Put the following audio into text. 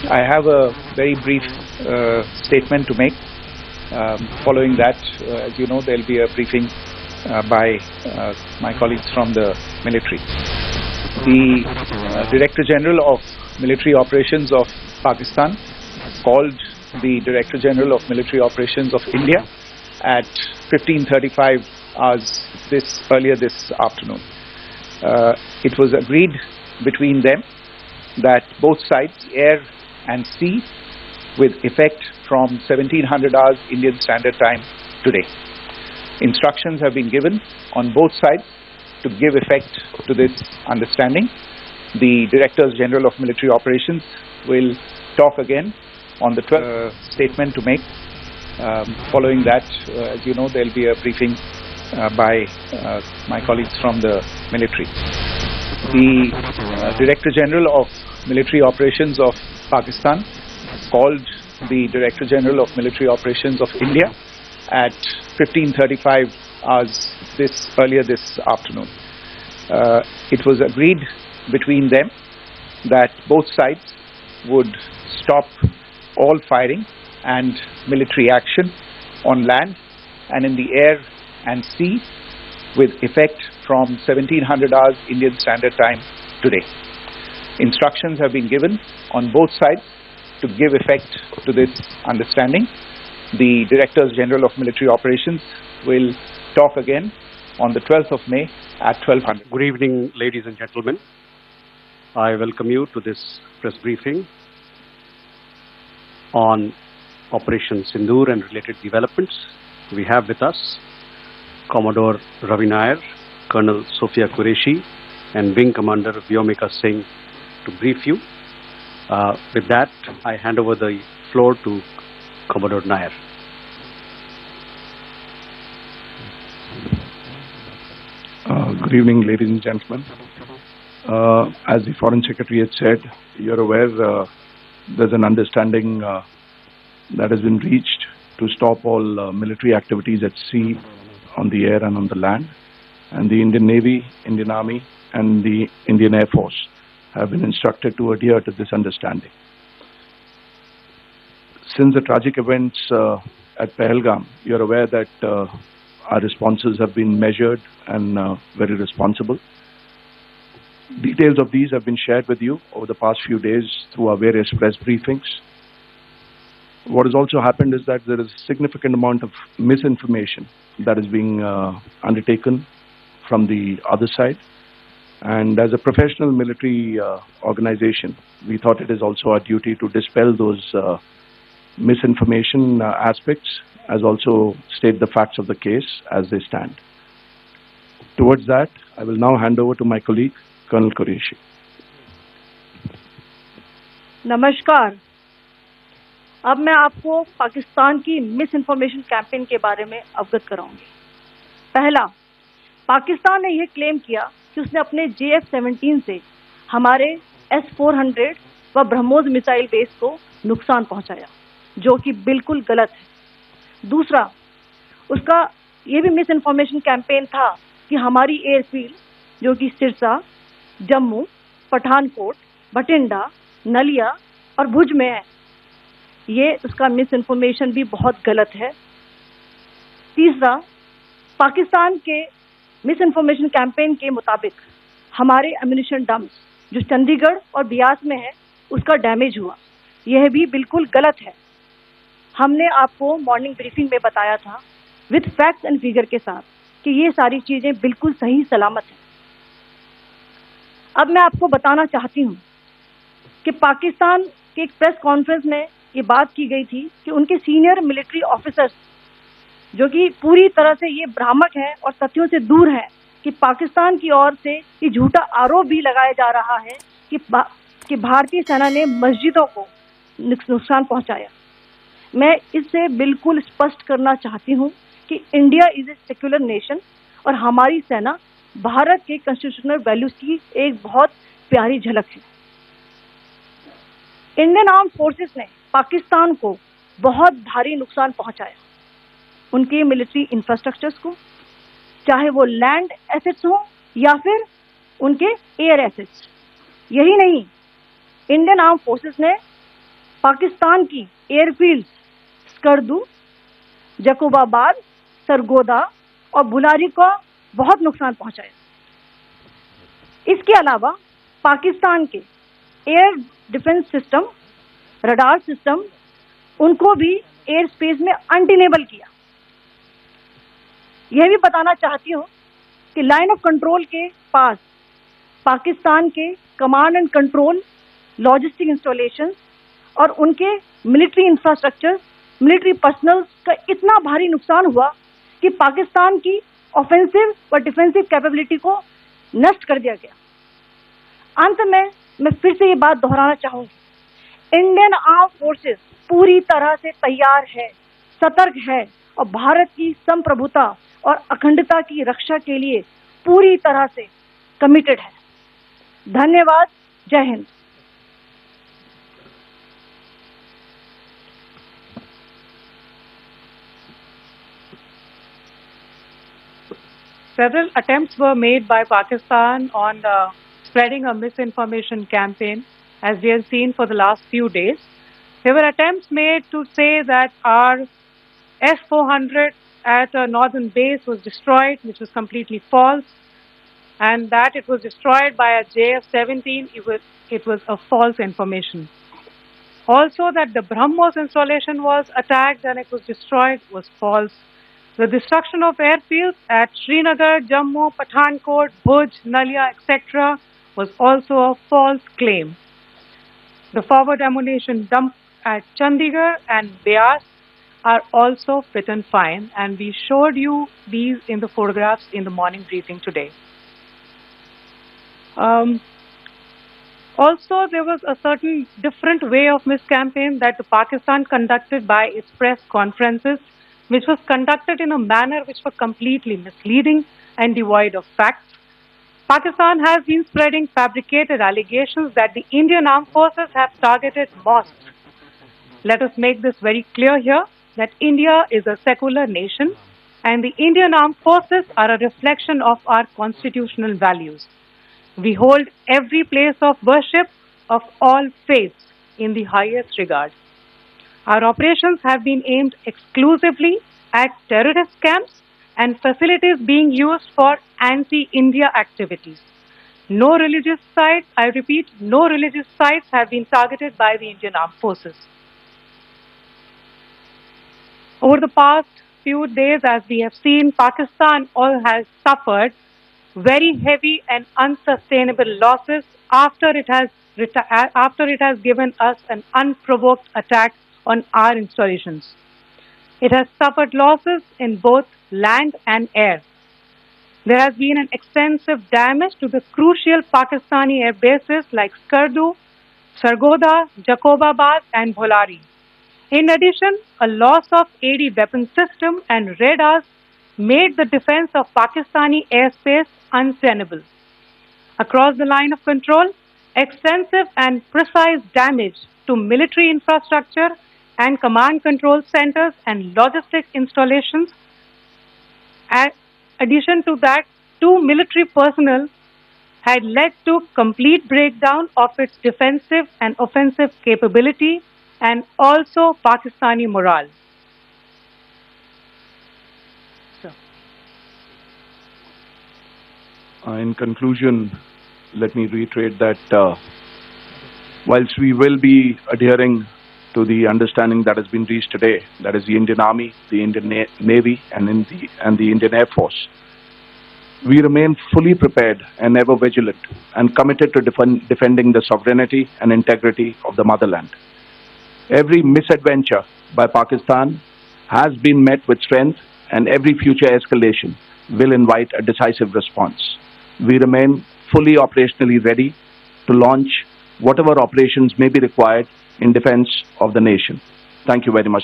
I have a very brief statement to make. Following that, as you know, there will be a briefing by my colleagues from the military. The Director General of Military Operations of Pakistan called the Director General of Military Operations of India at 15:35 hours earlier this afternoon. It was agreed between them that both sides, air and sea, with effect from 1700 hours Indian Standard Time today. Instructions have been given on both sides to give effect to this understanding. The Directors General of Military Operations will talk again on the 12th statement to make. Following that, as you know, there will be a briefing by my colleagues from the military. The Director General of Military Operations of Pakistan called the Director General of Military Operations of India at 15:35 hours earlier this afternoon. It was agreed between them that both sides would stop all firing and military action on land and in the air and sea with effect from 1700 hours Indian Standard Time today. Instructions have been given on both sides to give effect to this understanding. The Directors General of Military Operations will talk again on the 12th of May at 1200. Good evening, ladies and gentlemen. I welcome you to this press briefing on Operation Sindoor and related developments. We have with us Commodore Ravi Nair, Colonel Sophia Qureshi, and Wing Commander Vyomika Singh to brief you. With that, I hand over the floor to Commodore Nair. Good evening, ladies and gentlemen. As the Foreign Secretary had said, you're aware there's an understanding that has been reached to stop all military activities at sea, on the air and on the land. And the Indian Navy, Indian Army and the Indian Air Force have been instructed to adhere to this understanding. Since the tragic events at Pahalgam, you're aware that our responses have been measured and very responsible. Details of these have been shared with you over the past few days through our various press briefings. What has also happened is that there is a significant amount of misinformation that is being undertaken from the other side. And as a professional military organization, we thought it is also our duty to dispel those misinformation aspects, as also state the facts of the case as they stand. Towards that, I will now hand over to my colleague, Colonel Qureshi. नमस्कार। अब मैं आपको पाकिस्तान की miss information campaign के बारे में अवगत कराऊंगी। पहला, पाकिस्तान ने यह क्लेम किया कि उसने अपने JF-17 से हमारे S-400 व ब्रह्मोस मिसाइल बेस को नुकसान पहुंचाया, जो कि बिल्कुल गलत है। दूसरा, उसका यह भी मिस इन्फॉर्मेशन कैंपेन था कि हमारी एयरफील्ड, जो कि सिरसा, जम्मू, पठानकोट, भटिंडा, नलिया और भुज में है, ये उसका मिस इन्फॉर्मेशन भी बहुत गलत है। तीसरा, पाकिस्तान के मिस इन्फॉर्मेशन कैंपेन के मुताबिक हमारे एम्यूनिशन डम्प्स जो चंडीगढ़ और बियास में है, उसका डैमेज हुआ, यह भी बिल्कुल गलत है। हमने आपको मॉर्निंग ब्रीफिंग में बताया था विद फैक्ट्स एंड फिगर के साथ कि ये सारी चीजें बिल्कुल सही सलामत हैं। अब मैं आपको बताना चाहती हूँ कि पाकिस्तान के एक प्रेस कॉन्फ्रेंस में ये बात की गई थी कि उनके सीनियर मिलिट्री ऑफिसर्स, जो कि पूरी तरह से ये भ्रामक हैं और तथ्यों से दूर हैं, कि पाकिस्तान की ओर से ये झूठा आरोप भी लगाया जा रहा है कि भारतीय सेना ने मस्जिदों को नुकसान पहुंचाया। मैं इससे बिल्कुल स्पष्ट करना चाहती हूं कि India is a secular nation और हमारी सेना भारत के कॉन्स्टिट्यूशनल वैल्यूज की एक बहुत प्यारी झलक है। इंडियन आर्म्ड फोर्सेस ने पाकिस्तान को बहुत भारी नुकसान पहुंचाया, उनके मिलिट्री इंफ्रास्ट्रक्चर्स को, चाहे वो लैंड एसेट्स हो या फिर उनके एयर एसेट्स। यही नहीं, इंडियन आर्म्ड फोर्सेस ने पाकिस्तान की एयरफील्ड्स स्कर्दू, जकोबाबाद, सरगोदा और बुलारी को बहुत नुकसान पहुंचाया। इसके अलावा पाकिस्तान के air defence system, radar system, उनको भी एयर स्पेस में अनडिनेबल किया। यह भी बताना चाहती हूं कि लाइन ऑफ कंट्रोल के पास पाकिस्तान के command and control, logistic installations और उनके मिलिट्री इंफ्रास्ट्रक्चर, मिलिट्री पर्सनल का इतना भारी नुकसान हुआ कि पाकिस्तान की ऑफेंसिव व डिफेंसिव कैपेबिलिटी को नष्ट कर दिया गया। अंत में मैं फिर से ये बात दोहराना चाहूंगी, इंडियन आर्म फोर्सेस पूरी तरह से तैयार है, सतर्क है और भारत की संप्रभुता और अखंडता की रक्षा के लिए पूरी तरह से कमिटेड है। धन्यवाद। जय Hind. Several attempts were made by Pakistan on spreading a misinformation campaign, as we have seen for the last few days. There were attempts made to say that our S-400 at a northern base was destroyed, which was completely false, and that it was destroyed by a JF-17, it was a false information. Also that the BrahMos installation was attacked and it was destroyed was false. The destruction of airfields at Srinagar, Jammu, Pathankot, Bhuj, Nalia, etc. was also a false claim. The forward ammunition dump at Chandigarh and Beas are also fit and fine, and we showed you these in the photographs in the morning briefing today. Also, there was a certain different way of miscampaign that Pakistan conducted by its press conferences, which was conducted in a manner which was completely misleading and devoid of facts. Pakistan has been spreading fabricated allegations that the Indian armed forces have targeted mosques. Let us make this very clear here, that India is a secular nation and the Indian armed forces are a reflection of our constitutional values. We hold every place of worship of all faiths in the highest regard. Our operations have been aimed exclusively at terrorist camps and facilities being used for anti-India activities. No religious sites, I repeat, no religious sites have been targeted by the Indian Armed Forces. Over the past few days, as we have seen, Pakistan all has suffered very heavy and unsustainable losses after it has given us an unprovoked attack on our installations. It has suffered losses in both land and air. There has been an extensive damage to the crucial Pakistani air bases like Skardu, Sargoda, Jacobabad and Bholari. In addition, a loss of AD weapon system and radars made the defense of Pakistani airspace untenable. Across the line of control, extensive and precise damage to military infrastructure and command control centers and logistics installations. In addition to that, 2 military personnel had led to complete breakdown of its defensive and offensive capability and also Pakistani morale. In conclusion, let me reiterate that whilst we will be adhering to the understanding that has been reached today, that is the Indian Army, the Indian Navy and the Indian Air Force, we remain fully prepared and ever vigilant and committed to defending the sovereignty and integrity of the motherland. Every misadventure by Pakistan has been met with strength, and every future escalation will invite a decisive response. We remain fully operationally ready to launch whatever operations may be required in defense of the nation. Thank you very much.